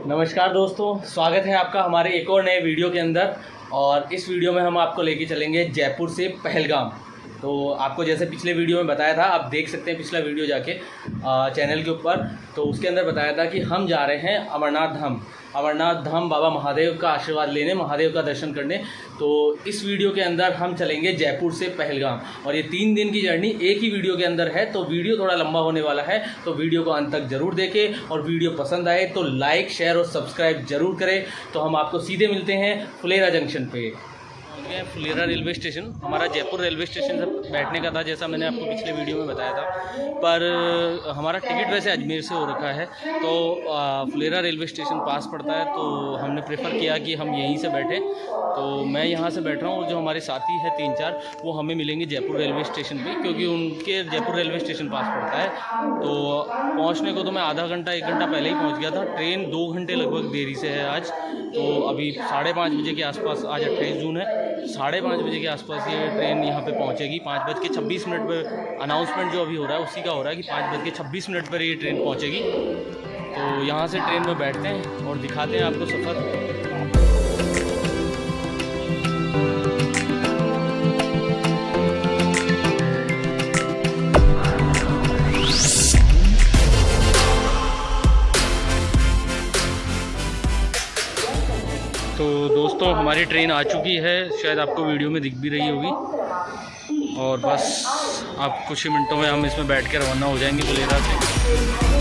नमस्कार दोस्तों, स्वागत है आपका हमारे एक और नए वीडियो के अंदर। और इस वीडियो में हम आपको लेके चलेंगे जयपुर से पहलगाम। तो आपको जैसे पिछले वीडियो में बताया था, आप देख सकते हैं पिछला वीडियो जाके चैनल के ऊपर। तो उसके अंदर बताया था कि हम जा रहे हैं अमरनाथ धाम बाबा महादेव का आशीर्वाद लेने, महादेव का दर्शन करने। तो इस वीडियो के अंदर हम चलेंगे जयपुर से पहलगाम, और ये 3 दिन की जर्नी एक ही वीडियो के अंदर है। तो वीडियो थोड़ा लंबा होने वाला है, तो वीडियो को अंत तक ज़रूर देखें। और वीडियो पसंद आए तो लाइक, शेयर और सब्सक्राइब ज़रूर करें। तो हम आपको सीधे मिलते हैं फुलेरा जंक्शन पे। फुलेरा रेलवे स्टेशन हमारा जयपुर रेलवे स्टेशन से बैठने का था, जैसा मैंने आपको पिछले वीडियो में बताया था। पर हमारा टिकट वैसे अजमेर से हो रखा है, तो फुलेरा रेलवे स्टेशन पास पड़ता है। तो हमने प्रेफर किया कि हम यहीं से बैठें। तो मैं यहाँ से बैठ रहा हूँ, और जो हमारे साथी हैं 3-4 वो हमें मिलेंगे जयपुर रेलवे स्टेशन पे, क्योंकि उनके जयपुर रेलवे स्टेशन पास पड़ता है। तो पहुँचने को तो मैं आधा घंटा 1 घंटा पहले ही पहुँच गया था। ट्रेन 2 घंटे लगभग देरी से है आज। तो अभी 5:30 बजे के आसपास, आज 28 जून है, 5:30 बजे के आसपास ये ट्रेन यहाँ पे पहुँचेगी। 5:26 पर अनाउंसमेंट जो अभी हो रहा है उसी का हो रहा है कि 5:26 पर ये ट्रेन पहुँचेगी। तो यहाँ से ट्रेन में बैठते हैं और दिखाते हैं आपको सफ़र। तो दोस्तों, हमारी ट्रेन आ चुकी है, शायद आपको वीडियो में दिख भी रही होगी। और बस आप कुछ ही मिनटों में हम इसमें बैठ के रवाना हो जाएंगे फुलेरा से।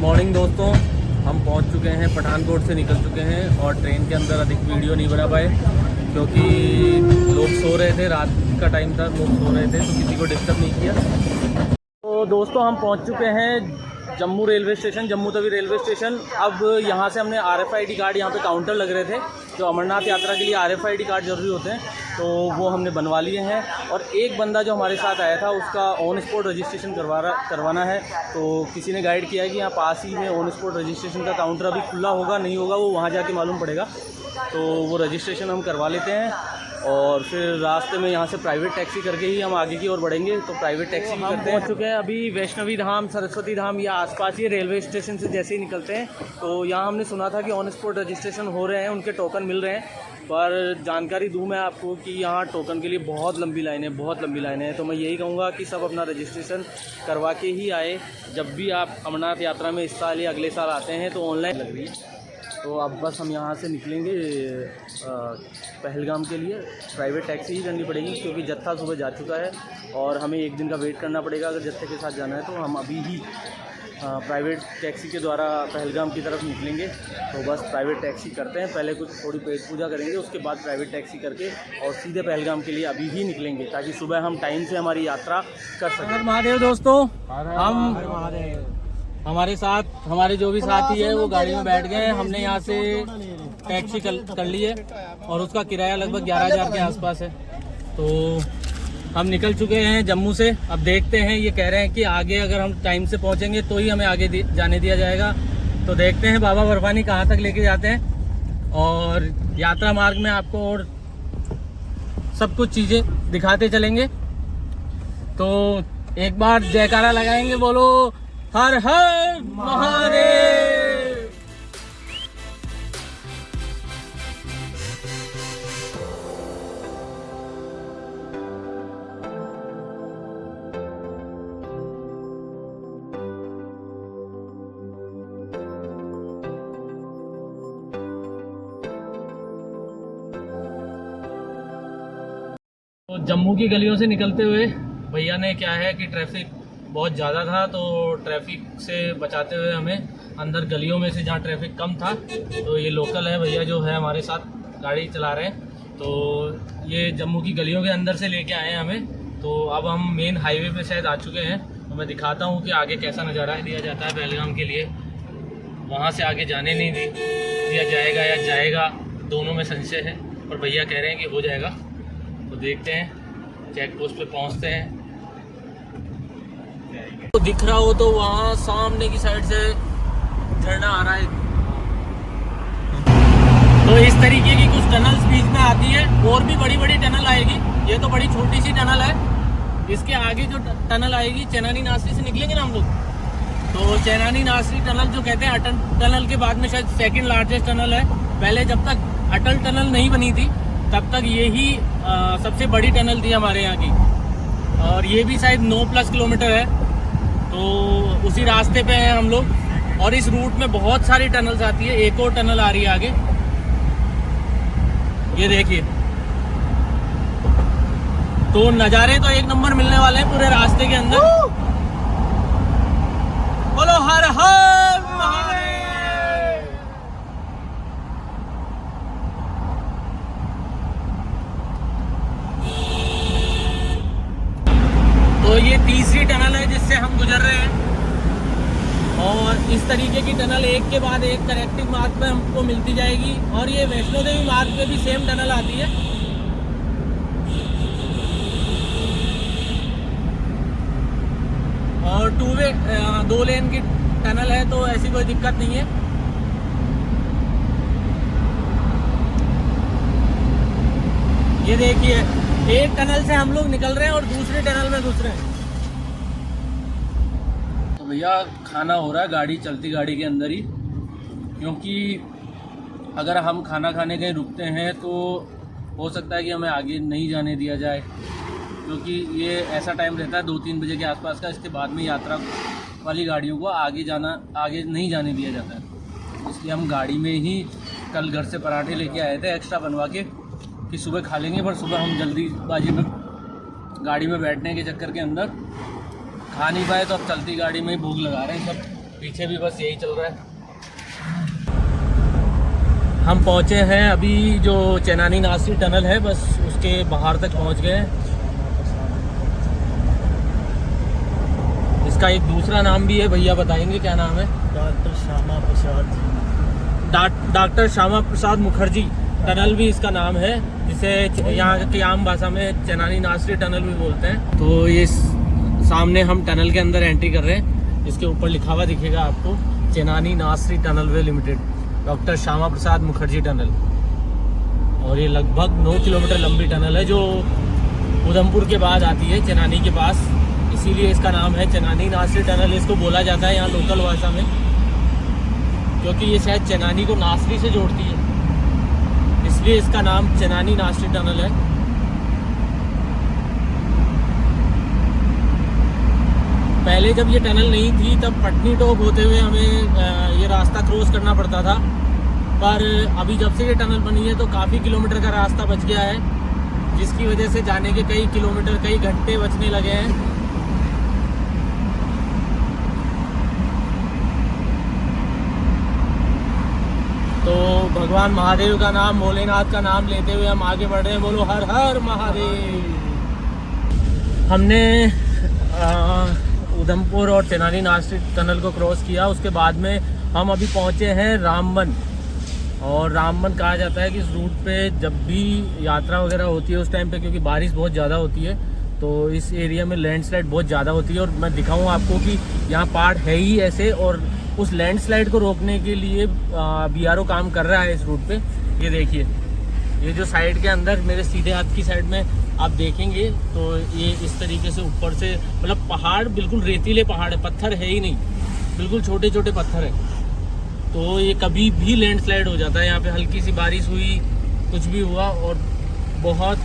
मॉर्निंग दोस्तों, हम पहुंच चुके हैं, पठानकोट से निकल चुके हैं। और ट्रेन के अंदर अधिक वीडियो नहीं बना पाए, क्योंकि लोग सो रहे थे, रात का टाइम था, लोग सो रहे थे, तो किसी को डिस्टर्ब नहीं किया। तो दोस्तों, हम पहुंच चुके हैं Jammu railway station, Jammu Tawi railway station. अब यहाँ से हमने RFID कार्ड, यहाँ पे काउंटर लग रहे थे, जो अमरनाथ यात्रा के लिए RFID कार्ड ज़रूरी होते हैं, तो वो हमने बनवा लिए हैं। और एक बंदा जो हमारे साथ आया था, उसका ऑन स्पॉट रजिस्ट्रेशन करवाना है। तो किसी ने गाइड किया है कि यहाँ पास ही में ऑन स्पॉट रजिस्ट्रेशन का काउंटर अभी खुला होगा नहीं होगा, वो वहाँ जाके मालूम पड़ेगा। तो वो रजिस्ट्रेशन हम करवा लेते हैं, और फिर रास्ते में यहाँ से प्राइवेट टैक्सी करके ही हम आगे की ओर बढ़ेंगे। तो प्राइवेट टैक्सी हम पहुँच चुके हैं अभी वैष्णवी धाम, सरस्वती धाम या आसपास ही रेलवे स्टेशन से जैसे ही निकलते हैं। तो यहाँ हमने सुना था कि ऑन स्पॉट रजिस्ट्रेशन हो रहे हैं, उनके टोकन मिल रहे हैं। पर जानकारी दूँ मैं आपको कि यहाँ टोकन के लिए बहुत लंबी लाइनें हैं। तो मैं यही कहूँगा कि सब अपना रजिस्ट्रेशन करवा के ही आए। जब भी आप अमरनाथ यात्रा में इस साल या अगले साल आते हैं तो ऑनलाइन लग रही है। तो अब बस हम यहाँ से निकलेंगे पहलगाम के लिए। प्राइवेट टैक्सी ही करनी पड़ेगी, क्योंकि जत्था सुबह जा चुका है और हमें 1 दिन का वेट करना पड़ेगा अगर जत्थे के साथ जाना है। तो हम अभी ही प्राइवेट टैक्सी के द्वारा पहलगाम की तरफ निकलेंगे। तो बस प्राइवेट टैक्सी करते हैं, पहले कुछ थोड़ी पेट पूजा करेंगे, उसके बाद प्राइवेट टैक्सी करके और सीधे पहलगाम के लिए अभी ही निकलेंगे, ताकि सुबह हम टाइम से हमारी यात्रा कर सकें। महादेव दोस्तों, हमारे साथ हमारे जो भी साथी है वो गाड़ी में बैठ गए हैं। हमने यहाँ से टैक्सी कर ली है, और उसका किराया लगभग 11,000 के आसपास है। तो हम निकल चुके हैं जम्मू से। अब देखते हैं, ये कह रहे हैं कि आगे अगर हम टाइम से पहुँचेंगे तो ही हमें आगे जाने दिया जाएगा। तो देखते हैं बाबा बर्फानी कहाँ तक लेके जाते हैं, और यात्रा मार्ग में आपको और सब कुछ चीज़ें दिखाते चलेंगे। तो एक बार जयकारा लगाएंगे, बोलो हर हर महादेव। तो जम्मू की गलियों से निकलते हुए भैया ने क्या है कि ट्रैफिक बहुत ज़्यादा था, तो ट्रैफिक से बचाते हुए हमें अंदर गलियों में से जहाँ ट्रैफिक कम था, तो ये लोकल है भैया जो है हमारे साथ गाड़ी चला रहे हैं, तो ये जम्मू की गलियों के अंदर से लेके आए हैं हमें। तो अब हम मेन हाईवे पे शायद आ चुके हैं। तो मैं दिखाता हूँ कि आगे कैसा नज़ारा दिया जाता है पहलगाम के लिए। वहाँ से आगे जाने नहीं दिया जाएगा या जाएगा, दोनों में संशय है, और भैया कह रहे हैं कि हो जाएगा। तो देखते हैं, चेक पोस्ट पे पहुँचते हैं। तो दिख रहा हो तो वहाँ सामने की साइड से झरना आ रहा है। तो इस तरीके की कुछ टनल्स बीच में आती है, और भी बड़ी बड़ी टनल आएगी। ये तो बड़ी छोटी सी टनल है। इसके आगे जो टनल आएगी, चेनानी नासरी से निकलेंगे ना हम लोग, तो चेनानी नासरी टनल जो कहते हैं अटल टनल के बाद में शायद सेकंड लार्जेस्ट टनल है। पहले जब तक अटल टनल नहीं बनी थी तब तक यही सबसे बड़ी टनल थी हमारे यहाँ की, और ये भी शायद 9+ किलोमीटर है। तो उसी रास्ते पे हैं हम लोग, और इस रूट में बहुत सारी टनल्स आती है। एक और टनल आ रही है आगे, ये देखिए। तो नज़ारे तो एक नंबर मिलने वाले हैं पूरे रास्ते के अंदर। बोलो हर हर महादेव। तो ये तीसरी टनल है जिससे हम गुजर रहे हैं, और इस तरीके की टनल एक के बाद एक कनेक्टिंग मार्ग पे हमको मिलती जाएगी। और ये वैष्णो देवी मार्ग पे भी सेम टनल आती है। और 2 लेन की टनल है, तो ऐसी कोई दिक्कत नहीं है। ये देखिए, एक टनल से हम लोग निकल रहे हैं और दूसरी टनल में घुस रहे हैं। तो भैया खाना हो रहा है गाड़ी, चलती गाड़ी के अंदर ही, क्योंकि अगर हम खाना खाने कहीं रुकते हैं तो हो सकता है कि हमें आगे नहीं जाने दिया जाए, क्योंकि ये ऐसा टाइम रहता है 2-3 बजे के आसपास का। इसके बाद में यात्रा वाली गाड़ियों को आगे नहीं जाने दिया जाता है। इसलिए हम गाड़ी में ही कल घर से पराठे लेके आए थे एक्स्ट्रा बनवा के, कि सुबह खा लेंगे, पर सुबह हम जल्दीबाजी में गाड़ी में बैठने के चक्कर के अंदर खा नहीं पाए, तो अब चलती गाड़ी में ही भूख लगा रहे हैं सब। पीछे भी बस यही चल रहा है। हम पहुँचे हैं अभी जो चेनानी नासरी टनल है, बस उसके बाहर तक पहुँच गए हैं। इसका एक दूसरा नाम भी है, भैया बताएंगे क्या नाम है? Doctor Shyama Prasad. Doctor Shyama Prasad Mukherjee tunnel भी इसका नाम है, जिसे यहाँ की आम भाषा में चेनानी नासरी टनल भी बोलते हैं। तो ये सामने हम टनल के अंदर एंट्री कर रहे हैं। इसके ऊपर लिखा हुआ दिखेगा आपको, चेनानी नासरी टनल वे limited, doctor Shyama Prasad Mukherjee tunnel. और ये लगभग 9 किलोमीटर लंबी टनल है, जो उधमपुर के बाद आती है, चेनानी के पास। इसीलिए इसका नाम है चेनानी नासरी टनल, इसको बोला जाता है यहाँ लोकल भाषा में, क्योंकि ये शायद चेनानी को नासरी से जोड़ती है, इसलिए इसका नाम चेनानी नासरी टनल है। पहले जब ये टनल नहीं थी तब पटनी टोक होते हुए हमें ये रास्ता क्रॉस करना पड़ता था, पर अभी जब से ये टनल बनी है तो काफ़ी किलोमीटर का रास्ता बच गया है, जिसकी वजह से जाने के कई किलोमीटर, कई घंटे बचने लगे हैं। तो भगवान महादेव का नाम, भोलेनाथ का नाम लेते हुए हम आगे बढ़ रहे हैं। बोलो हर हर महादेव। हमने उधमपुर और चेनानी नासरी टनल को क्रॉस किया। उसके बाद में हम अभी पहुंचे हैं रामबन। और रामबन कहा जाता है कि इस रूट पे जब भी यात्रा वगैरह होती है उस टाइम पे, क्योंकि बारिश बहुत ज़्यादा होती है, तो इस एरिया में लैंडस्लाइड बहुत ज़्यादा होती है। और मैं दिखाऊँ आपको कि यहाँ पहाड़ है ही ऐसे, और उस लैंडस्लाइड को रोकने के लिए BRO काम कर रहा है इस रूट पे। ये देखिए, ये जो साइड के अंदर मेरे सीधे हाथ की साइड में आप देखेंगे तो ये इस तरीके से ऊपर से, मतलब पहाड़ बिल्कुल रेतीले पहाड़ है, पत्थर है ही नहीं, बिल्कुल छोटे छोटे पत्थर है। तो ये कभी भी लैंडस्लाइड हो जाता है। यहाँ पे हल्की सी बारिश हुई, कुछ भी हुआ, और बहुत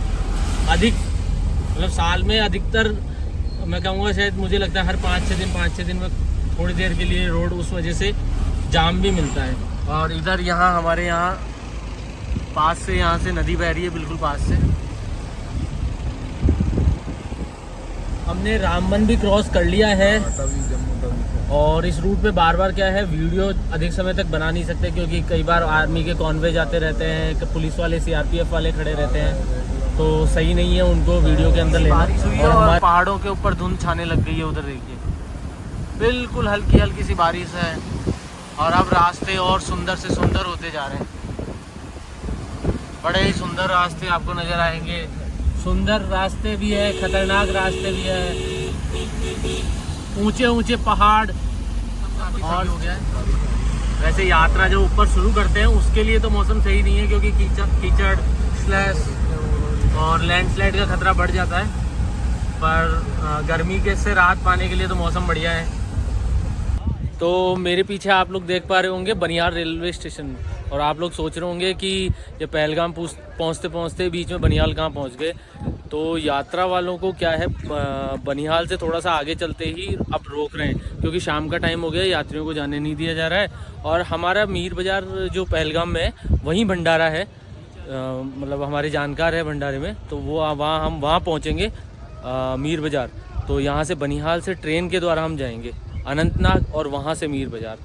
अधिक, मतलब साल में अधिकतर मैं कहूँगा शायद मुझे लगता है हर 5-6 दिन में थोड़ी देर के लिए रोड उस वजह से जाम भी मिलता है। और इधर यहाँ हमारे यहाँ पास से, यहाँ से नदी बह रही है बिल्कुल पास से। हमने रामबन भी क्रॉस कर लिया है। और इस रूट पे बार बार क्या है, वीडियो अधिक समय तक बना नहीं सकते, क्योंकि कई बार आर्मी के कॉन्वे जाते रहते हैं, पुलिस वाले CRPF वाले खड़े रहते हैं, तो सही नहीं है उनको वीडियो के अंदर लेना। और हमारे पहाड़ों के ऊपर धुंध छाने लग गई है, उधर देखिए बिल्कुल हल्की हल्की सी बारिश है। और अब रास्ते और सुंदर से सुंदर होते जा रहे हैं, बड़े ही सुंदर रास्ते आपको नज़र आएंगे। सुंदर रास्ते भी है, खतरनाक रास्ते भी है, ऊंचे ऊंचे पहाड़। और हो गया है वैसे यात्रा जो ऊपर शुरू करते हैं उसके लिए तो मौसम सही नहीं है, क्योंकि कीचड़ स्लैश और लैंडस्लाइड का खतरा बढ़ जाता है। पर गर्मी के से राहत पाने के लिए तो मौसम बढ़िया है। तो मेरे पीछे आप लोग देख पा रहे होंगे बनिहाल रेलवे स्टेशन, और आप लोग सोच रहे होंगे कि ये पहलगाम पहुँचते पहुँचते बीच में बनिहाल कहाँ पहुँच गए। तो यात्रा वालों को क्या है, बनिहाल से थोड़ा सा आगे चलते ही अब रोक रहे हैं, क्योंकि शाम का टाइम हो गया, यात्रियों को जाने नहीं दिया जा रहा है। और हमारा मीर बाज़ार जो पहलगाम में है वहीं भंडारा है, मतलब हमारे जानकार है भंडारे में, तो वो हम वहाँ पहुँचेंगे मीर बाज़ार। तो यहाँ से बनिहाल से ट्रेन के द्वारा हम जाएंगे अनंतनाग और वहाँ से मीर बाज़ार।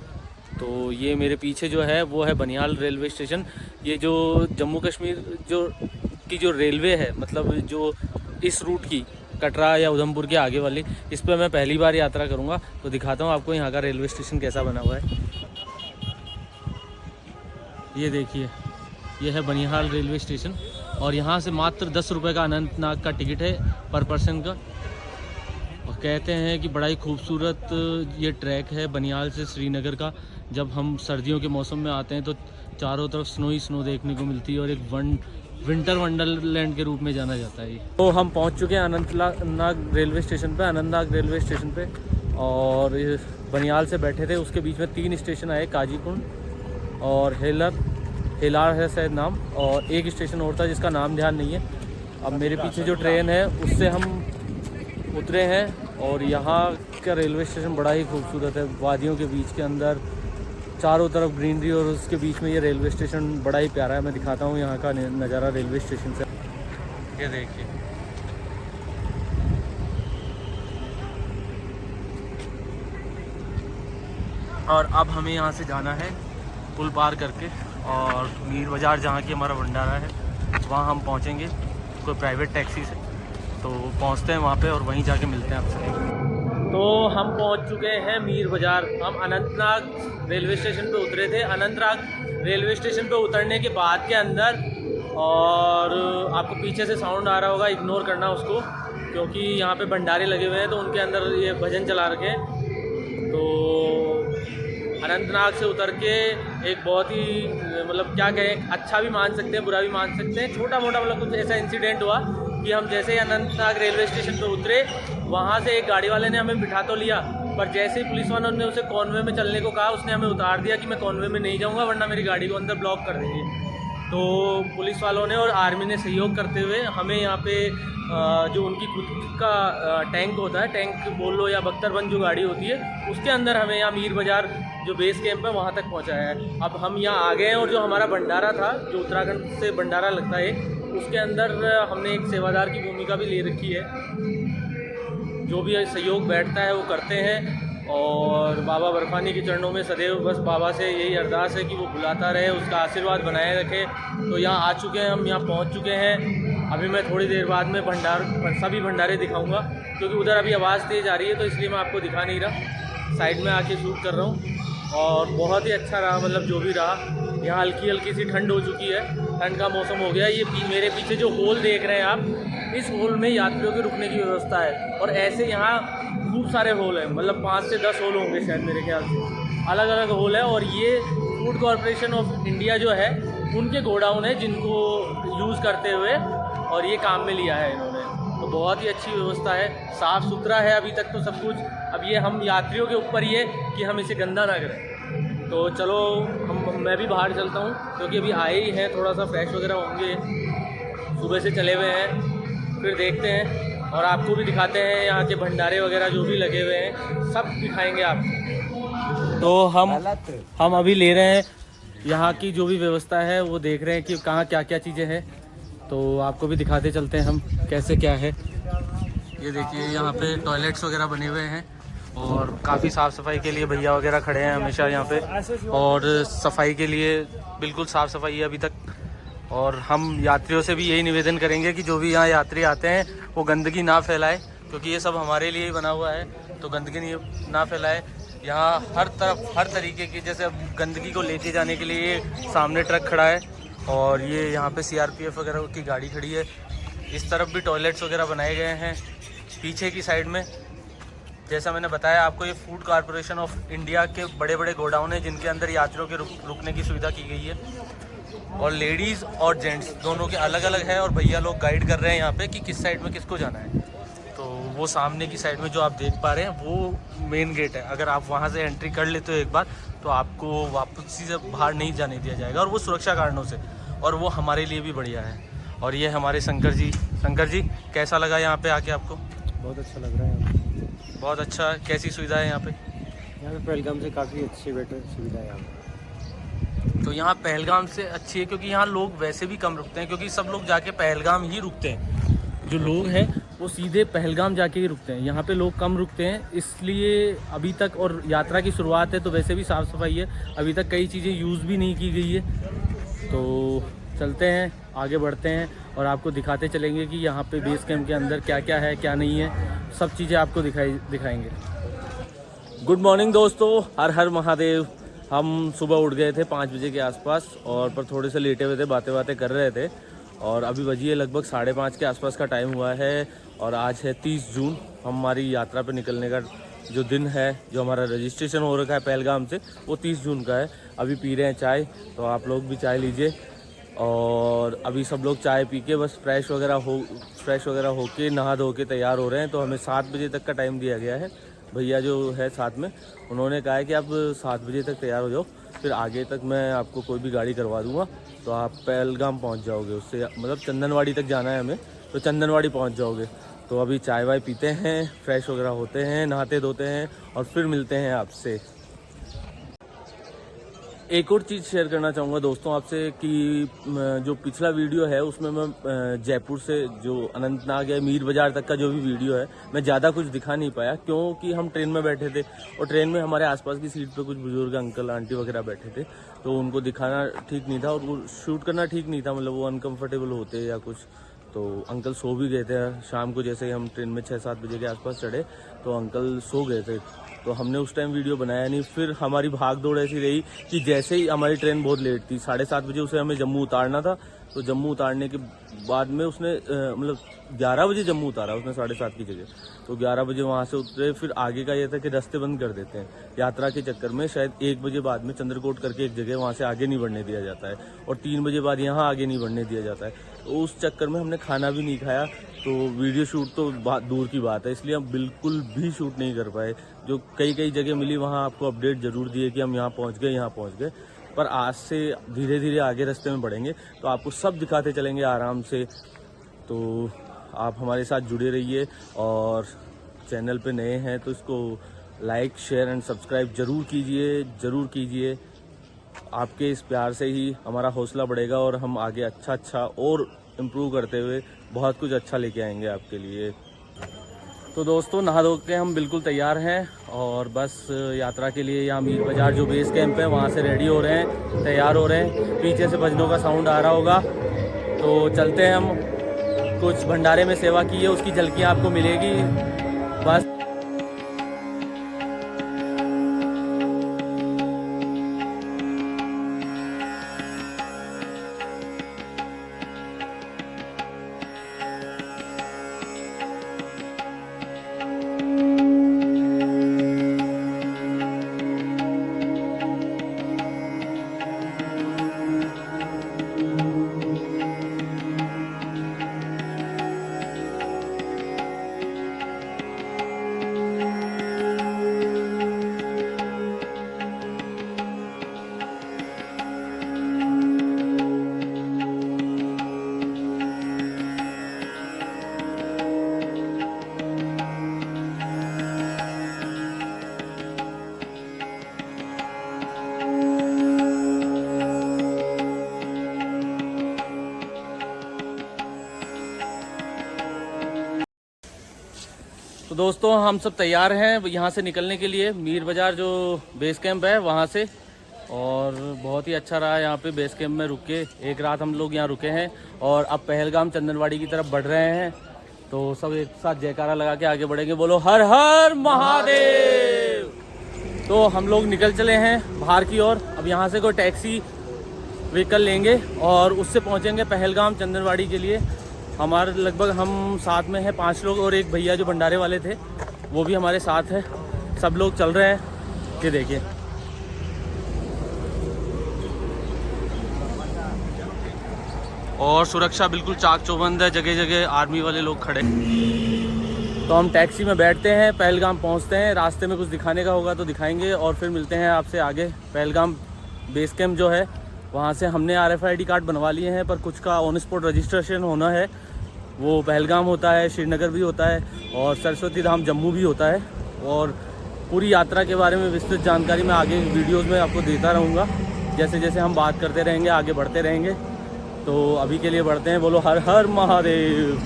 तो ये मेरे पीछे जो है वो है बनिहाल रेलवे स्टेशन। ये जो जम्मू कश्मीर जो रेलवे है, मतलब जो इस रूट की कटरा या उधमपुर के आगे वाली, इस पर मैं पहली बार यात्रा करूँगा। तो दिखाता हूँ आपको यहाँ का रेलवे स्टेशन कैसा बना हुआ है। ये देखिए, ये है बनिहाल रेलवे स्टेशन, और यहाँ से मात्र 10 रुपये का अनंतनाग का टिकट है पर पर्सन का। और कहते हैं कि बड़ा ही खूबसूरत ये ट्रैक है बनिहाल से श्रीनगर का। जब हम सर्दियों के मौसम में आते हैं तो चारों तरफ स्नो ही स्नो देखने को मिलती है, और एक विंटर वंडरलैंड के रूप में जाना जाता है ये। तो हम पहुंच चुके हैं अनंतनाग रेलवे स्टेशन पे, और बनिहाल से बैठे थे। उसके बीच में 3 स्टेशन आए, काजीकुंड और हेलार है शायद नाम, और एक स्टेशन और था जिसका नाम ध्यान नहीं है। अब मेरे पीछे जो ट्रेन है उससे हम उतरे हैं, और यहाँ का रेलवे स्टेशन बड़ा ही खूबसूरत है, वादियों के बीच के अंदर, चारों तरफ ग्रीनरी, और उसके बीच में ये रेलवे स्टेशन बड़ा ही प्यारा है। मैं दिखाता हूँ यहाँ का नज़ारा रेलवे स्टेशन से। ये देखिए, और अब हमें यहाँ से जाना है पुल पार करके, और मीर बाज़ार जहाँ की हमारा भंडारा है वहाँ हम पहुँचेंगे कोई प्राइवेट टैक्सी से। तो पहुँचते हैं वहाँ पे और वहीं जाके मिलते हैं आपसे। तो हम पहुँच चुके हैं मीर बाज़ार। हम अनंतनाग रेलवे स्टेशन पे उतरे थे। अनंतनाग रेलवे स्टेशन पे उतरने के बाद के अंदर, और आपको पीछे से साउंड आ रहा होगा, इग्नोर करना उसको, क्योंकि यहाँ पे भंडारे लगे हुए हैं तो उनके अंदर ये भजन चला रखे हैं। तो अनंतनाग से उतर के एक बहुत ही, मतलब क्या कहें, अच्छा भी मान सकते हैं, बुरा भी मान सकते हैं, छोटा मोटा मतलब कुछ ऐसा इंसिडेंट हुआ कि हम जैसे ही अनंतनाग रेलवे स्टेशन पर उतरे, वहाँ से एक गाड़ी वाले ने हमें बिठा तो लिया, पर जैसे ही पुलिस वालों ने उसे कॉन्वे में चलने को कहा, उसने हमें उतार दिया कि मैं कॉन्वे में नहीं जाऊँगा वरना मेरी गाड़ी को अंदर ब्लॉक कर देंगे। तो पुलिस वालों ने और आर्मी ने सहयोग करते हुए हमें यहाँ पे जो उनकी खुद का टैंक होता है, टैंक बोल लो या बख्तरबंद जो गाड़ी होती है, उसके अंदर हमें यहाँ मीर बाज़ार जो बेस कैंप है वहाँ तक पहुँचाया है। अब हम यहाँ आ गए हैं, और जो हमारा भंडारा था, जो उत्तराखंड से भंडारा लगता है, उसके अंदर हमने एक सेवादार की भूमिका भी ले रखी है। जो भी सहयोग बैठता है वो करते हैं, और बाबा बर्फानी के चरणों में सदैव बस बाबा से यही अरदास है कि वो बुलाता रहे, उसका आशीर्वाद बनाए रखे। तो यहाँ आ चुके हैं, हम यहाँ पहुँच चुके हैं। अभी मैं थोड़ी देर बाद में सभी भंडारे दिखाऊंगा, क्योंकि उधर अभी आवाज़ तेज़ आ रही है तो इसलिए मैं आपको दिखा नहीं रहा, साइड में आके शूट कर रहा हूँ। और बहुत ही अच्छा रहा, मतलब जो भी रहा। यहाँ हल्की हल्की सी ठंड हो चुकी है, ठंड का मौसम हो गया। ये मेरे पीछे जो होल देख रहे हैं आप, इस होल में यात्रियों के रुकने की व्यवस्था है, और ऐसे यहाँ खूब सारे होल हैं, मतलब 5 से 10 होल होंगे शायद मेरे ख्याल से, अलग अलग होल है। और ये फूड कॉरपोरेशन ऑफ इंडिया जो है, उनके गोडाउन है जिनको यूज़ करते हुए और ये काम में लिया है इन्होंने। तो बहुत ही अच्छी व्यवस्था है, साफ़ सुथरा है अभी तक तो सब कुछ। अब ये हम यात्रियों के ऊपर ही है कि हम इसे गंदा ना करें। तो चलो मैं भी बाहर चलता हूँ, क्योंकि अभी आए ही हैं, थोड़ा सा फ्रेश वगैरह होंगे, सुबह से चले हुए हैं। फिर देखते हैं और आपको भी दिखाते हैं यहाँ के भंडारे वगैरह जो भी लगे हुए हैं, सब दिखाएंगे आपको। तो हम अभी ले रहे हैं यहाँ की जो भी व्यवस्था है, वो देख रहे हैं कि कहाँ क्या क्या चीज़ें हैं। तो आपको भी दिखाते चलते हैं हम कैसे क्या है। ये देखिए, यहाँ पे टॉयलेट्स वगैरह बने हुए हैं, और काफ़ी साफ़ सफाई के लिए भैया वगैरह खड़े हैं हमेशा यहाँ पे, और सफाई के लिए बिल्कुल साफ़ सफाई है अभी तक। और हम यात्रियों से भी यही निवेदन करेंगे कि जो भी यहाँ यात्री आते हैं वो गंदगी ना फैलाए, क्योंकि ये सब हमारे लिए ही बना हुआ है, तो गंदगी ना फैलाए। यहाँ हर तरफ हर तरीके की, जैसे अब गंदगी को लेके जाने के लिए सामने ट्रक खड़ा है और ये यहाँ पे CRPF वगैरह की गाड़ी खड़ी है। इस तरफ भी टॉयलेट्स वगैरह बनाए गए हैं पीछे की साइड में। जैसा मैंने बताया आपको, ये फूड कॉरपोरेशन ऑफ इंडिया के बड़े बड़े गोडाउन हैं जिनके अंदर यात्रियों के रुकने की सुविधा की गई है। और लेडीज़ और जेंट्स दोनों के अलग अलग है और भैया लोग गाइड कर रहे हैं यहाँ पे कि किस साइड में किसको जाना है। तो वो सामने की साइड में जो आप देख पा रहे हैं वो मेन गेट है। अगर आप वहाँ से एंट्री कर लेते हो एक बार, तो आपको वापसी से बाहर नहीं जाने दिया जाएगा, और वो सुरक्षा कारणों से, और वो हमारे लिए भी बढ़िया है। और ये हमारे शंकर जी कैसा लगा यहाँ पे आके आपको? बहुत अच्छा लग रहा है। बहुत अच्छा। कैसी सुविधा है यहाँ पे? यहाँ पे पहलगाम से काफ़ी अच्छी बेटर सुविधा है यहाँ पे। तो यहाँ पहलगाम से अच्छी है क्योंकि यहाँ लोग वैसे भी कम रुकते हैं, क्योंकि सब लोग जाके पहलगाम ही रुकते हैं। जो लोग हैं वो सीधे पहलगाम जाके ही रुकते हैं, यहाँ पे लोग कम रुकते हैं। इसलिए अभी तक, और यात्रा की शुरुआत है तो वैसे भी साफ़ सफाई है, अभी तक कई चीज़ें यूज़ भी नहीं की गई है। तो चलते हैं, आगे बढ़ते हैं और आपको दिखाते चलेंगे कि यहाँ पे बेस कैंप के अंदर क्या क्या है क्या नहीं है, सब चीज़ें आपको दिखाएंगे। गुड मॉर्निंग दोस्तों, हर हर महादेव। हम सुबह उठ गए थे 5 बजे के आसपास, और पर थोड़े से लेटे हुए थे, बातें कर रहे थे, और अभी बजिए लगभग 5:30 के आसपास का टाइम हुआ है। और आज है 30 जून। हमारी यात्रा पे निकलने का जो दिन है, जो हमारा रजिस्ट्रेशन हो रखा है पहलगाम से, वो 30 जून का है। अभी पी रहे हैं चाय, तो आप लोग भी चाय लीजिए। और अभी सब लोग चाय पी के बस फ्रेश वगैरह होके नहा धो के तैयार हो रहे हैं। तो हमें 7 बजे तक का टाइम दिया गया है। भैया जो है साथ में, उन्होंने कहा है कि आप 7 बजे तक तैयार हो जाओ, फिर आगे तक मैं आपको कोई भी गाड़ी करवा दूंगा, तो आप पहलगाम पहुंच जाओगे। उससे मतलब चंदनवाड़ी तक जाना है हमें, तो चंदनवाड़ी पहुंच जाओगे। तो अभी चाय वाय पीते हैं, फ्रेश वगैरह होते हैं, नहाते धोते हैं, और फिर मिलते हैं आपसे। एक और चीज़ शेयर करना चाहूँगा दोस्तों आपसे कि जो पिछला वीडियो है उसमें मैं जयपुर से जो अनंतनाग या मीर बाज़ार तक का जो भी वीडियो है, मैं ज़्यादा कुछ दिखा नहीं पाया, क्योंकि हम ट्रेन में बैठे थे और ट्रेन में हमारे आसपास की सीट पे कुछ बुजुर्ग अंकल आंटी वगैरह बैठे थे, तो उनको दिखाना ठीक नहीं था और वो शूट करना ठीक नहीं था। मतलब वो अनकम्फर्टेबल होते या कुछ, तो अंकल सो भी गए थे। शाम को जैसे ही हम ट्रेन में 6-7 बजे के आसपास चढ़े तो अंकल सो गए थे, तो हमने उस टाइम वीडियो बनाया नहीं। फिर हमारी भाग दौड़ ऐसी रही कि जैसे ही हमारी ट्रेन बहुत लेट थी, 7:30 बजे उसे हमें जम्मू उतारना था, तो जम्मू उतारने के बाद में उसने मतलब 11 बजे जम्मू उतारा उसने 7:30 की जगह, तो 11 बजे वहाँ से उतरे। फिर आगे का ये था कि रास्ते बंद कर देते हैं यात्रा के चक्कर में। शायद 1 बजे बाद में चंद्रकोट करके एक जगह, वहाँ से आगे नहीं बढ़ने दिया जाता है, और 3 बजे बाद यहाँ आगे नहीं बढ़ने दिया जाता है। तो उस चक्कर में हमने खाना भी नहीं खाया, तो वीडियो शूट तो दूर की बात है, इसलिए हम बिल्कुल भी शूट नहीं कर पाए। जो कई जगह मिली वहाँ आपको अपडेट जरूर दिए कि हम यहाँ पहुँच गए, पर आज से धीरे धीरे आगे रास्ते में बढ़ेंगे तो आपको सब दिखाते चलेंगे आराम से। तो आप हमारे साथ जुड़े रहिए, और चैनल पे नए हैं तो इसको लाइक शेयर एंड सब्सक्राइब जरूर कीजिए। आपके इस प्यार से ही हमारा हौसला बढ़ेगा और हम आगे अच्छा और इम्प्रूव करते हुए बहुत कुछ अच्छा लेके आएंगे आपके लिए। तो दोस्तों, नहा धो के हम बिल्कुल तैयार हैं और बस यात्रा के लिए यहाँ मीर बाज़ार जो बेस कैंप है वहाँ से रेडी हो रहे हैं, तैयार हो रहे हैं। पीछे से भजनों का साउंड आ रहा होगा, तो चलते हैं हम। कुछ भंडारे में सेवा की है, उसकी झलकियाँ आपको मिलेगी बस। तो दोस्तों, हम सब तैयार हैं यहाँ से निकलने के लिए, मीर बाज़ार जो बेस कैंप है वहाँ से। और बहुत ही अच्छा रहा यहाँ पे बेस कैंप में रुक के। एक रात हम लोग यहाँ रुके हैं और अब पहलगाम चंदनवाड़ी की तरफ बढ़ रहे हैं। तो सब एक साथ जयकारा लगा के आगे बढ़ेंगे, बोलो हर हर महादेव। तो हम लोग निकल चले हैं बाहर की ओर। अब यहाँ से कोई टैक्सी व्हीकल लेंगे और उससे पहुँचेंगे पहलगाम चंदनवाड़ी के लिए। हमारे लगभग हम साथ में हैं 5 लोग और एक भैया जो भंडारे वाले थे वो भी हमारे साथ है। सब लोग चल रहे हैं। ये देखिए और सुरक्षा बिल्कुल चाक चौबंद है, जगह जगह आर्मी वाले लोग खड़े। तो हम टैक्सी में बैठते हैं, पहलगाम पहुंचते हैं। रास्ते में कुछ दिखाने का होगा तो दिखाएंगे और फिर मिलते हैं आपसे आगे। पहलगाम बेस कैंप जो है वहां से हमने RFID कार्ड बनवा लिए हैं, पर कुछ का ऑन स्पॉट रजिस्ट्रेशन होना है। वो पहलगाम होता है, श्रीनगर भी होता है और सरस्वती धाम जम्मू भी होता है। और पूरी यात्रा के बारे में विस्तृत जानकारी मैं आगे वीडियोज़ में आपको देता रहूँगा, जैसे जैसे हम बात करते रहेंगे, आगे बढ़ते रहेंगे। तो अभी के लिए बढ़ते हैं, बोलो हर हर महादेव।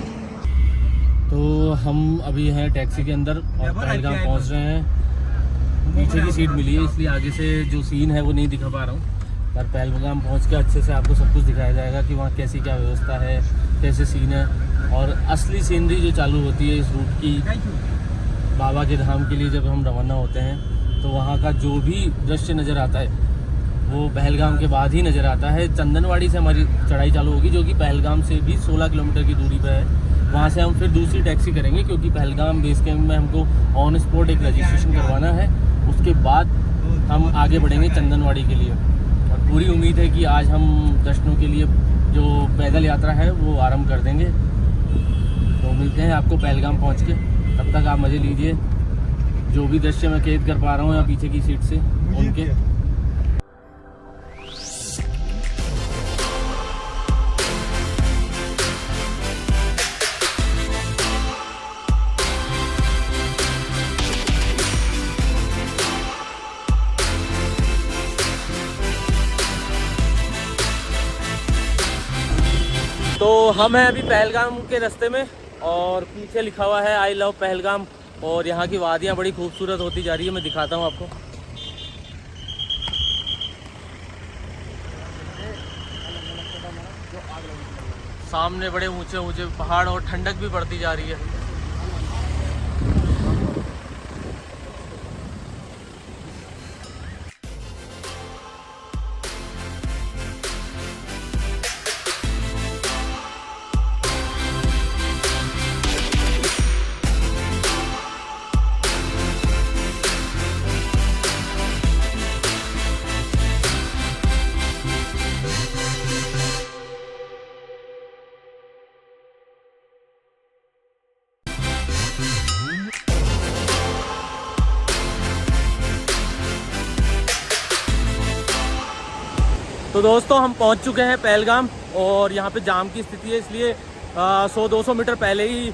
तो हम अभी हैं टैक्सी के अंदर और पहलगाम पहुंच रहे हैं। पीछे की सीट मिली है इसलिए आगे से जो सीन है वो नहीं दिखा पा रहा हूँ, पर पहलगाम पहुंच के अच्छे से आपको सब कुछ दिखाया जाएगा कि वहाँ कैसी क्या व्यवस्था है, कैसे सीन है। और असली सीनरी जो चालू होती है इस रूट की, बाबा के धाम के लिए जब हम रवाना होते हैं तो वहाँ का जो भी दृश्य नज़र आता है वो पहलगाम के बाद ही नज़र आता है। चंदनवाड़ी से हमारी चढ़ाई चालू होगी जो कि पहलगाम से भी 16 किलोमीटर की दूरी पर है। वहाँ से हम फिर दूसरी टैक्सी करेंगे क्योंकि पहलगाम बेस कैंप में हमको ऑन स्पॉट एक रजिस्ट्रेशन करवाना है। उसके बाद हम आगे बढ़ेंगे चंदनवाड़ी के लिए। और पूरी उम्मीद है कि आज हम दर्शनों के लिए जो पैदल यात्रा है वो आरंभ कर देंगे। तो मिलते हैं आपको पहलगाम पहुँच के। तब तक आप मज़े लीजिए जो भी दृश्य मैं कैद कर पा रहा हूँ या पीछे की सीट से उनके। तो हम हैं अभी पहलगाम के रास्ते में और पीछे लिखा हुआ है आई लव पहलगाम। और यहाँ की वादियाँ बड़ी खूबसूरत होती जा रही है, मैं दिखाता हूँ आपको। सामने बड़े ऊंचे ऊंचे पहाड़ और ठंडक भी बढ़ती जा रही है। तो दोस्तों हम पहुंच चुके हैं पहलगाम और यहाँ पे जाम की स्थिति है, इसलिए 100-200 मीटर पहले ही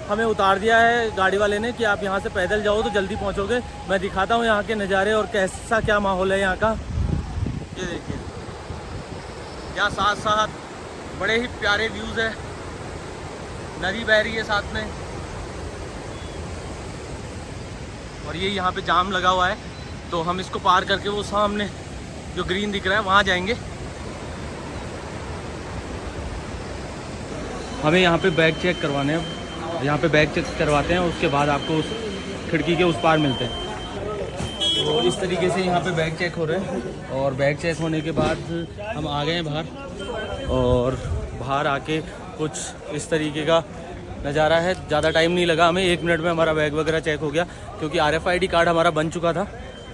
हमें उतार दिया है गाड़ी वाले ने कि आप यहाँ से पैदल जाओ तो जल्दी पहुँचोगे। मैं दिखाता हूँ यहाँ के नज़ारे और कैसा क्या माहौल है यहाँ का। ये देखिए यहाँ साथ साथ बड़े ही प्यारे व्यूज़ है, नदी बह रही है साथ में और ये यहाँ पे जाम लगा हुआ है। तो हम इसको पार करके वो सामने जो ग्रीन दिख रहा है वहाँ जाएंगे। हमें यहाँ पे बैग चेक करवाने हैं, यहाँ पे बैग चेक करवाते हैं, उसके बाद आपको उस खिड़की के उस पार मिलते हैं। तो इस तरीके से यहाँ पे बैग चेक हो रहे हैं और बैग चेक होने के बाद हम आ गए हैं बाहर। और बाहर आके कुछ इस तरीके का नज़ारा है। ज़्यादा टाइम नहीं लगा हमें, 1 मिनट में हमारा बैग वगैरह चेक हो गया क्योंकि RFID कार्ड हमारा बन चुका था।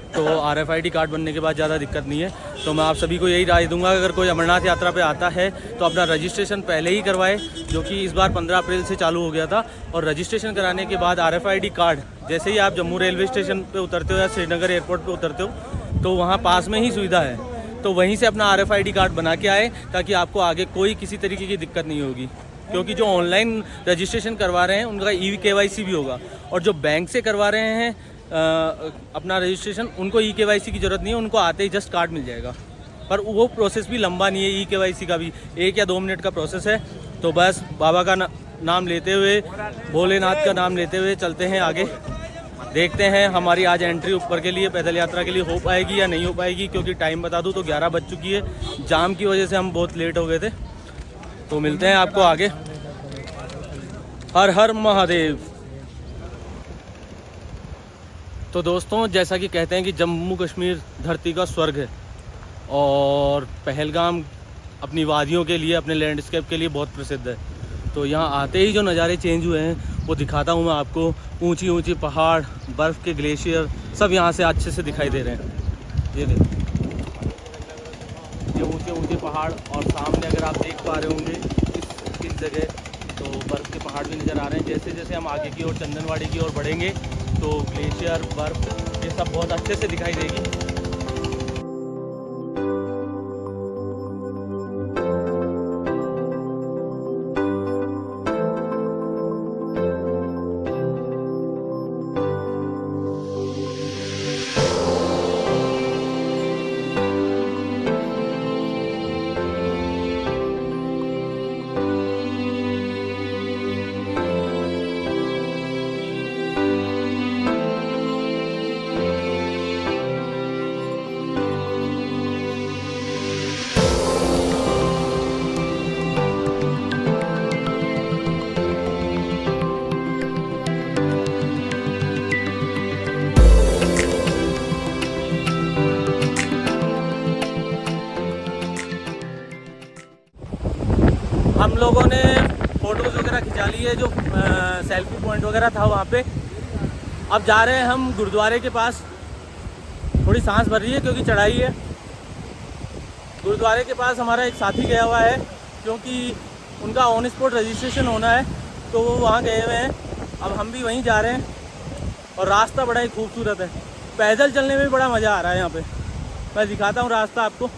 तो RFID कार्ड बनने के बाद ज़्यादा दिक्कत नहीं है। तो मैं आप सभी को यही राय दूंगा, अगर कोई अमरनाथ यात्रा पे आता है तो अपना रजिस्ट्रेशन पहले ही करवाए, जो कि इस बार 15 अप्रैल से चालू हो गया था। और रजिस्ट्रेशन कराने के बाद RFID कार्ड जैसे ही आप जम्मू रेलवे स्टेशन पे उतरते हो या श्रीनगर एयरपोर्ट पे उतरते हो तो वहाँ पास में ही सुविधा है, तो वहीं से अपना RFID कार्ड बना के आए ताकि आपको आगे कोई किसी तरीके की दिक्कत नहीं होगी। क्योंकि जो ऑनलाइन रजिस्ट्रेशन करवा रहे हैं उनका EKYC भी होगा और जो बैंक से करवा रहे हैं अपना रजिस्ट्रेशन उनको EKYC की ज़रूरत नहीं है, उनको आते ही जस्ट कार्ड मिल जाएगा। पर वो प्रोसेस भी लंबा नहीं है, EKYC का भी 1 या 2 मिनट का प्रोसेस है। तो बस बाबा का नाम लेते हुए, भोलेनाथ का नाम लेते हुए चलते हैं आगे। देखते हैं हमारी आज एंट्री ऊपर के लिए पैदल यात्रा के लिए हो पाएगी या नहीं हो पाएगी, क्योंकि टाइम बता दूं तो 11 बज चुकी है। जाम की वजह से हम बहुत लेट हो गए थे। तो मिलते हैं आपको आगे। हर हर महादेव। तो दोस्तों, जैसा कि कहते हैं कि जम्मू कश्मीर धरती का स्वर्ग है और पहलगाम अपनी वादियों के लिए, अपने लैंडस्केप के लिए बहुत प्रसिद्ध है। तो यहाँ आते ही जो नज़ारे चेंज हुए हैं वो दिखाता हूँ मैं आपको। ऊंची ऊंची पहाड़, बर्फ़ के ग्लेशियर सब यहाँ से अच्छे से दिखाई दे रहे हैं। ये देखो, ये ऊंचे ऊंचे पहाड़ और सामने अगर आप देख पा रहे होंगे इस जगह तो बर्फ़ के पहाड़ भी नज़र आ रहे हैं। जैसे जैसे हम आगे की ओर चंदनवाड़ी की ओर बढ़ेंगे तो ग्लेशियर, बर्फ़ ये सब बहुत अच्छे से दिखाई देगी। हम लोगों ने फ़ोटोज़ वगैरह खिंचा ली है, जो सेल्फी पॉइंट वगैरह था वहाँ पे। अब जा रहे हैं हम गुरुद्वारे के पास। थोड़ी सांस भर रही है क्योंकि चढ़ाई है। गुरुद्वारे के पास हमारा एक साथी गया हुआ है, क्योंकि उनका ऑन स्पॉट रजिस्ट्रेशन होना है तो वो वहाँ गए हुए हैं। अब हम भी वहीं जा रहे हैं और रास्ता बड़ा ही खूबसूरत है। पैदल चलने में बड़ा मज़ा आ रहा है यहाँ पे। मैं दिखाता हूँ रास्ता आपको।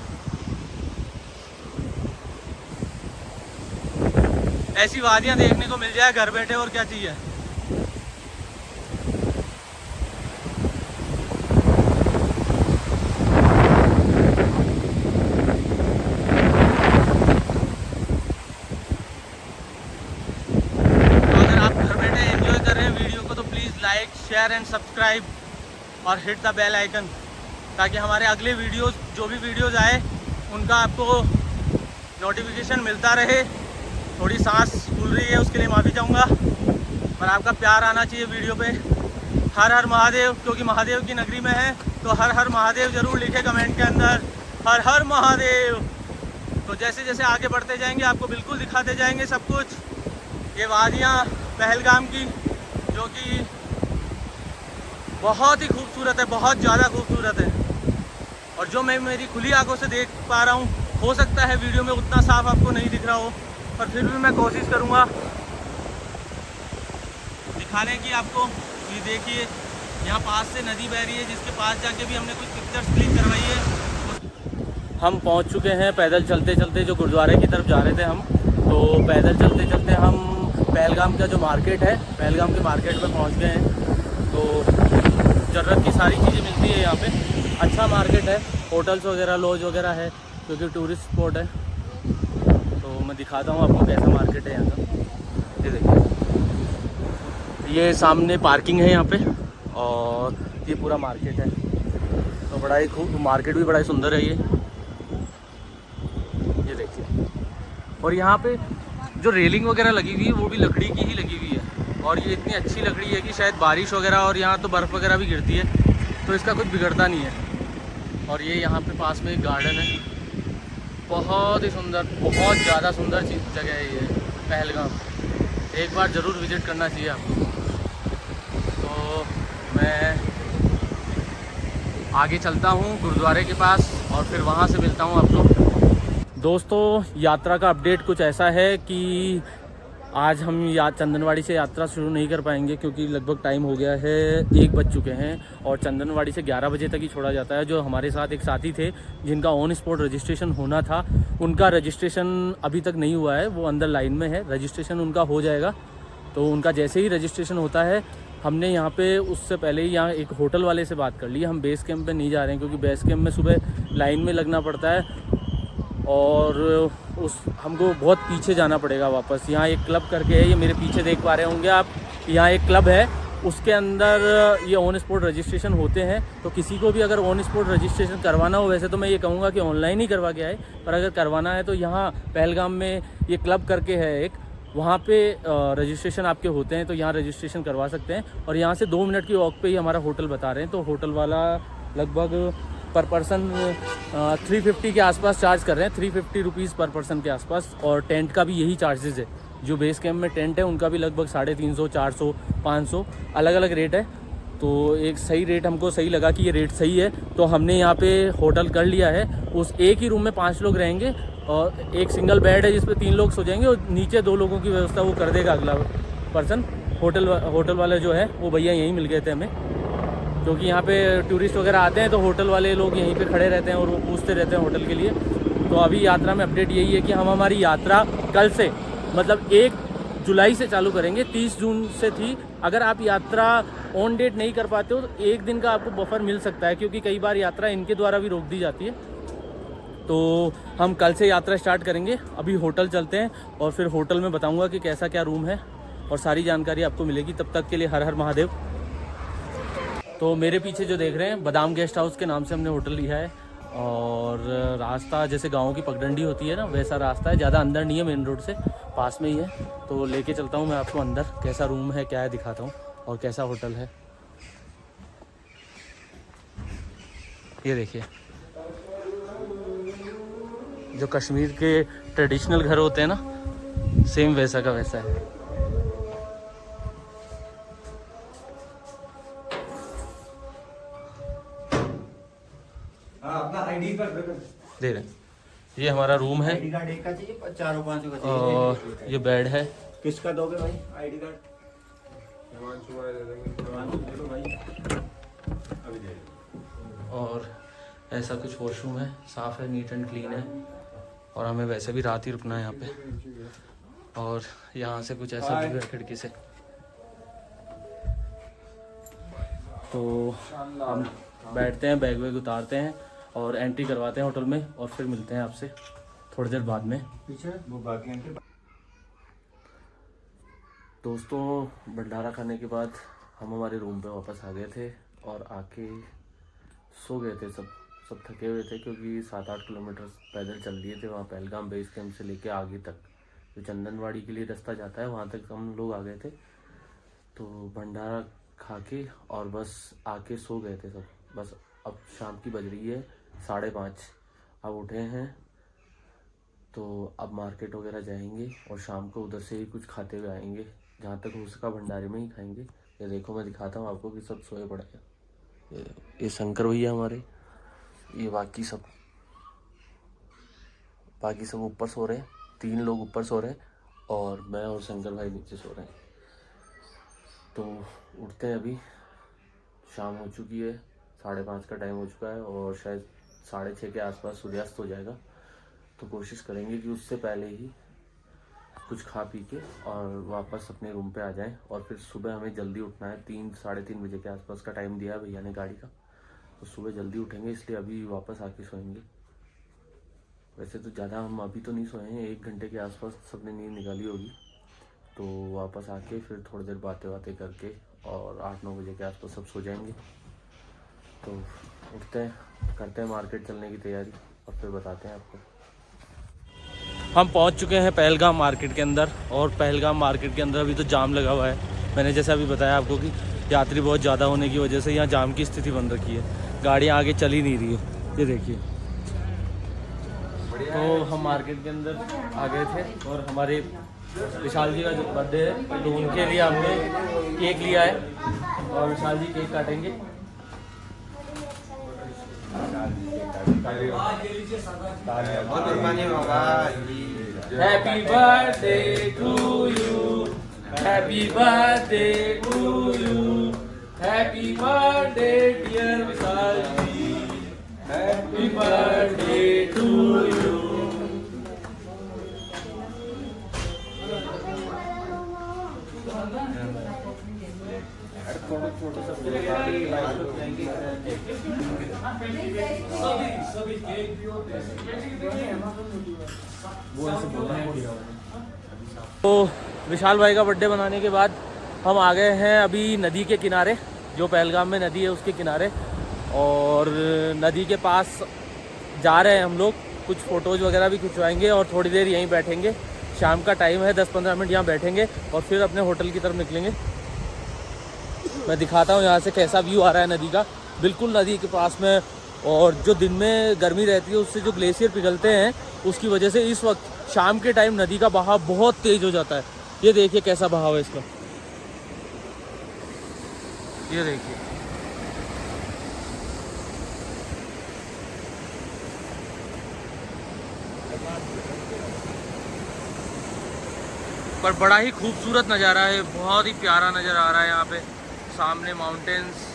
ऐसी वादियाँ देखने को मिल जाए घर बैठे, और क्या चाहिए। तो अगर आप घर बैठे एंजॉय कर रहे हैं वीडियो को तो please like, share and subscribe और हिट द बेल आइकन, ताकि हमारे अगले वीडियोस, जो भी वीडियोस आए उनका आपको नोटिफिकेशन मिलता रहे। थोड़ी सांस फूल रही है, उसके लिए माफ़ी चाहूँगा, पर आपका प्यार आना चाहिए वीडियो पे। हर हर महादेव, क्योंकि महादेव की नगरी में है तो हर हर महादेव ज़रूर लिखे कमेंट के अंदर, हर हर महादेव। तो जैसे जैसे आगे बढ़ते जाएंगे आपको बिल्कुल दिखाते जाएंगे सब कुछ। ये वादियाँ पहलगाम की, जो कि बहुत ही खूबसूरत है, बहुत ज़्यादा खूबसूरत है, और जो मैं मेरी खुली आंखों से देख पा रहा हूँ। हो सकता है वीडियो में उतना साफ आपको नहीं दिख रहा हो, पर फिर भी मैं कोशिश करूँगा दिखाने की आपको। ये देखिए, यहाँ पास से नदी बह रही है, जिसके पास जाके भी हमने कुछ पिक्चर्स क्लिक करवाई है। हम पहुँच चुके हैं पैदल चलते चलते, जो गुरुद्वारे की तरफ जा रहे थे हम। तो पैदल चलते चलते हम पहलगाम का जो मार्केट है, पहलगाम के मार्केट में पहुँच गए हैं। तो ज़रूरत की सारी चीज़ें मिलती है यहाँ पे। अच्छा मार्केट है, होटल्स वगैरह, लॉज वगैरह है, क्योंकि टूरिस्ट स्पॉट है। तो मैं दिखाता हूँ आपको कैसा मार्केट है यहाँ का। ये देखिए, ये सामने पार्किंग है यहाँ पे, और ये पूरा मार्केट है। तो बड़ा ही खूब, मार्केट भी बड़ा ही सुंदर है ये देखिए। और यहाँ पे जो रेलिंग वगैरह लगी हुई है वो भी लकड़ी की ही लगी हुई है, और ये इतनी अच्छी लकड़ी है कि शायद बारिश वगैरह, और यहाँ तो बर्फ़ वगैरह भी गिरती है तो इसका कुछ बिगड़ता नहीं है। और ये यहाँ पे पास में एक गार्डन है, बहुत ही सुंदर, बहुत ज़्यादा सुंदर जगह है ये पहलगाम। एक बार ज़रूर विज़िट करना चाहिए आपको। तो मैं आगे चलता हूँ गुरुद्वारे के पास और फिर वहाँ से मिलता हूँ आपको। दोस्तों, यात्रा का अपडेट कुछ ऐसा है कि आज हम चंदनवाड़ी से यात्रा शुरू नहीं कर पाएंगे, क्योंकि लगभग टाइम हो गया है, 1 बज चुके हैं, और चंदनवाड़ी से 11 बजे तक ही छोड़ा जाता है। जो हमारे साथ एक साथी थे जिनका ऑन स्पॉट रजिस्ट्रेशन होना था, उनका रजिस्ट्रेशन अभी तक नहीं हुआ है, वो अंदर लाइन में है। रजिस्ट्रेशन उनका हो जाएगा, तो उनका जैसे ही रजिस्ट्रेशन होता है, हमने यहाँ पे उससे पहले ही यहाँ एक होटल वाले से बात कर ली। हम बेस कैंप पे नहीं जा रहे हैं, क्योंकि बेस कैंप में सुबह लाइन में लगना पड़ता है और हमको बहुत पीछे जाना पड़ेगा वापस। यहाँ एक क्लब करके है, ये मेरे पीछे देख पा रहे होंगे आप, यहाँ एक क्लब है, उसके अंदर ये ऑन स्पॉट रजिस्ट्रेशन होते हैं। तो किसी को भी अगर ऑन स्पॉट रजिस्ट्रेशन करवाना हो, वैसे तो मैं ये कहूँगा कि ऑनलाइन ही करवा के आए, पर अगर करवाना है तो यहाँ पहलगाम में ये क्लब करके है एक, वहाँ पे रजिस्ट्रेशन आपके होते हैं, तो यहाँ रजिस्ट्रेशन करवा सकते हैं। और यहाँ से 2 मिनट की वॉक पे ही हमारा होटल बता रहे हैं, तो होटल वाला लगभग पर पर्सन 350 के आसपास चार्ज कर रहे हैं, 350 रुपीज़ पर पर्सन के आसपास। और टेंट का भी यही चार्जेस है, जो बेस कैंप में टेंट है उनका भी लगभग 350, 400, 500 अलग अलग रेट है। तो एक सही रेट हमको सही लगा कि ये रेट सही है, तो हमने यहाँ पे होटल कर लिया है। उस एक ही रूम में 5 लोग रहेंगे और एक सिंगल बेड है जिस पे 3 लोग सो जाएंगे, और नीचे 2 लोगों की व्यवस्था वो कर देगा अगला पर्सन। होटल वाले जो है वो भैया यहीं मिल गए थे हमें, क्योंकि यहाँ पे टूरिस्ट वगैरह आते हैं तो होटल वाले लोग यहीं पे खड़े रहते हैं और वो पूछते रहते हैं होटल के लिए। तो अभी यात्रा में अपडेट यही है कि हम हमारी यात्रा कल से मतलब 1 जुलाई से चालू करेंगे। 30 जून से थी। अगर आप यात्रा ऑन डेट नहीं कर पाते हो तो 1 दिन का आपको बफर मिल सकता है, क्योंकि कई बार यात्रा इनके द्वारा भी रोक दी जाती है। तो हम कल से यात्रा स्टार्ट करेंगे। अभी होटल चलते हैं और फिर होटल में बताऊंगा कि कैसा क्या रूम है और सारी जानकारी आपको मिलेगी। तब तक के लिए हर हर महादेव। तो मेरे पीछे जो देख रहे हैं बादाम गेस्ट हाउस के नाम से हमने होटल लिया है, और रास्ता जैसे गाँव की पगडंडी होती है ना, वैसा रास्ता है, ज़्यादा अंदर नहीं है, मेन रोड से पास में ही है। तो लेके चलता हूँ मैं आपको अंदर, कैसा रूम है क्या है दिखाता हूँ और कैसा होटल है। ये देखिए, जो कश्मीर के ट्रेडिशनल घर होते हैं ना, सेम वैसा का वैसा है। अपना आईडी कार्ड दे रहे हैं। ये हमारा रूम है आईडी कार्ड एक का चाहिए, 4-5 का और चाहिए। ये बेड है। किसका दोगे भाई आईडी कार्ड? और ऐसा कुछ वॉशरूम है, साफ़ है, नीट एंड क्लीन है। और हमें वैसे भी रात ही रुकना है यहाँ पे। और यहाँ से कुछ ऐसा व्यू है खिड़की से। तो हम बैठते हैं, बैग वैग उतारते हैं और एंट्री करवाते हैं होटल में, और फिर मिलते हैं आपसे थोड़ी देर बाद में। पीछे वो बाकी एंट्री। दोस्तों, भंडारा खाने के बाद हम हमारे रूम पे वापस आ गए थे और आके सो गए थे। सब थके हुए थे, क्योंकि 7-8 किलोमीटर पैदल चल लिए थे वहाँ पहलगाम बेस कैंप से लेके आगे तक, जो चंदनवाड़ी के लिए रास्ता जाता है वहाँ तक हम लोग आ गए थे। तो भंडारा खा के और बस आके सो गए थे सब। बस अब शाम की बज रही है 5:30, अब उठे हैं तो अब मार्केट वगैरह जाएंगे और शाम को उधर से ही कुछ खाते हुए आएंगे। जहाँ तक हो सका भंडारे में ही खाएंगे। ये देखो, मैं दिखाता हूँ आपको कि सब सोए पड़े हैं। ये शंकर भैया हमारे, ये बाकी सब ऊपर सो रहे हैं। 3 लोग ऊपर सो रहे हैं और मैं और शंकर भाई नीचे सो रहे हैं। तो उठते हैं अभी, शाम हो चुकी है, 5:30 का टाइम हो चुका है और शायद 6:30 के आसपास सूर्यास्त हो जाएगा। तो कोशिश करेंगे कि उससे पहले ही कुछ खा पी के और वापस अपने रूम पे आ जाएं। और फिर सुबह हमें जल्दी उठना है, 3-3:30 बजे के आसपास का टाइम दिया है भैया ने गाड़ी का। तो सुबह जल्दी उठेंगे, इसलिए अभी वापस आके सोएंगे। वैसे तो ज़्यादा हम अभी तो नहीं सोए हैं, 1 घंटे के आसपास सबने नींद निकाली होगी। तो वापस आके फिर थोड़ी देर बातें करके और 8-9 बजे के आसपास सब सो जाएंगे। तो उठते हैं, करते हैं मार्केट चलने की तैयारी और फिर बताते हैं आपको। हम पहुंच चुके हैं पहलगाम मार्केट के अंदर, और पहलगाम मार्केट के अंदर अभी तो जाम लगा हुआ है। मैंने जैसे अभी बताया आपको कि यात्री बहुत ज़्यादा होने की वजह से यहाँ जाम की स्थिति बन रखी है, गाड़ियाँ आगे चल ही नहीं रही है। ये देखिए, तो हम मार्केट के अंदर आ गए थे और हमारे विशाल जी का जो बर्थडे है तो उनके लिए हमने केक लिया है और विशाल जी केक काटेंगे। Happy birthday to you, happy birthday to you, happy birthday dear Vishal ji, happy birthday to you. तो विशाल भाई का बर्थडे बनाने के बाद हम आ गए हैं अभी नदी के किनारे, जो पहलगाम में नदी है उसके किनारे, और नदी के पास जा रहे हैं हम लोग। कुछ फ़ोटोज़ वगैरह भी खिंचवाएंगे और थोड़ी देर यहीं बैठेंगे। शाम का टाइम है, 10-15 मिनट यहाँ बैठेंगे और फिर अपने होटल की तरफ निकलेंगे। मैं दिखाता हूँ यहाँ से कैसा व्यू आ रहा है नदी का, बिल्कुल नदी के पास में। और जो दिन में गर्मी रहती है उससे जो ग्लेशियर पिघलते हैं उसकी वजह से इस वक्त शाम के टाइम नदी का बहाव बहुत तेज़ हो जाता है। ये देखिए कैसा बहाव है इसका, ये देखिए। पर बड़ा ही खूबसूरत नज़ारा है, बहुत ही प्यारा नज़र आ रहा है यहाँ पे सामने माउंटेन्स।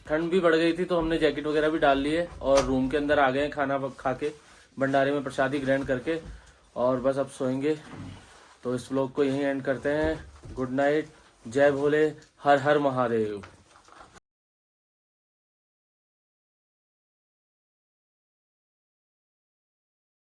ठंड भी बढ़ गई थी तो हमने जैकेट वगैरह भी डाल लिए और रूम के अंदर आ गए हैं खाना खा के, भंडारे में प्रसादी ग्रहण करके, और बस अब सोएंगे। तो इस व्लॉग को यहीं एंड करते हैं। गुड नाइट, जय भोले, हर हर महादेव।